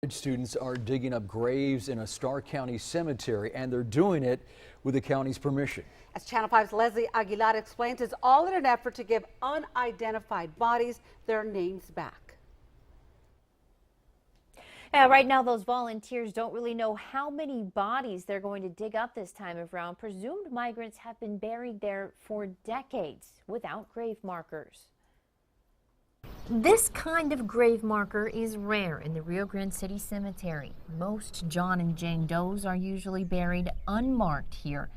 Students are digging up graves in a Starr County cemetery, and they're doing it with the county's permission. As Channel 5's Leslie Aguilar explains, it's all in an effort to give unidentified bodies their names back. Yeah, right now, those volunteers don't really know how many bodies they're going to dig up this time around. Presumed migrants have been buried there for decades without grave markers. This kind of grave marker is rare in the Rio Grande City Cemetery. Most John and Jane Does are usually buried unmarked here.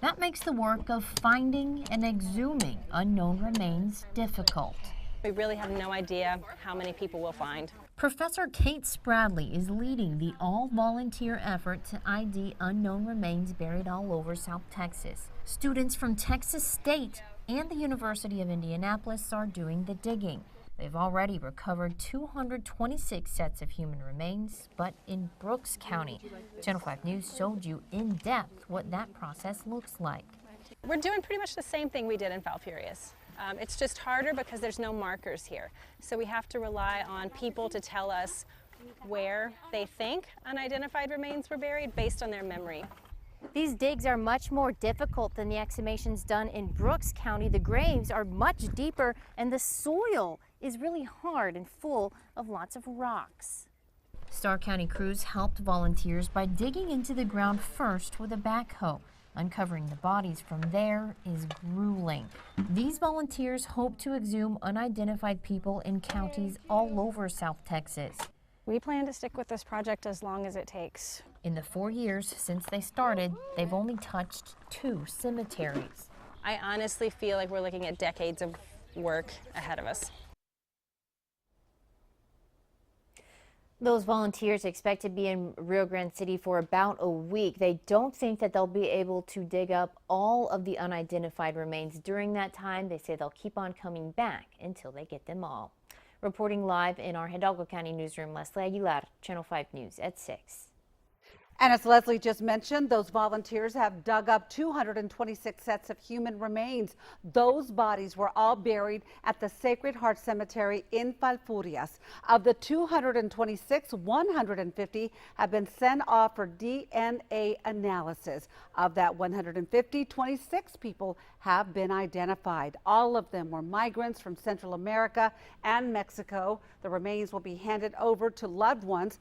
That makes the work of finding and exhuming unknown remains difficult. We really have no idea how many people we'll find. Professor Kate Spradley is leading the all-volunteer effort to ID unknown remains buried all over South Texas. Students from Texas State and the University of Indianapolis are doing the digging. They've already recovered 226 sets of human remains, but in Brooks County. Channel 5 News showed you in depth what that process looks like. We're doing pretty much the same thing we did in Falfurrias. It's just harder because there's no markers here. So we have to rely on people to tell us where they think unidentified remains were buried based on their memory. These digs are much more difficult than the exhumations done in Brooks County. The graves are much deeper and the soil is really hard and full of lots of rocks. Starr County crews helped volunteers by digging into the ground first with a backhoe. Uncovering the bodies from there is grueling. These volunteers hope to exhume unidentified people in counties all over South Texas. We plan to stick with this project as long as it takes. In the 4 years since they started, they've only touched 2 cemeteries. I honestly feel like we're looking at decades of work ahead of us. Those volunteers expect to be in Rio Grande City for about a week. They don't think that they'll be able to dig up all of the unidentified remains during that time. They say they'll keep on coming back until they get them all. Reporting live in our Hidalgo County newsroom, Leslie Aguilar, Channel 5 News at 6. And as Leslie just mentioned, those volunteers have dug up 226 sets of human remains. Those bodies were all buried at the Sacred Heart Cemetery in Falfurrias. Of the 226, 150 have been sent off for DNA analysis. Of that 150, 26 people have been identified. All of them were migrants from Central America and Mexico. The remains will be handed over to loved ones.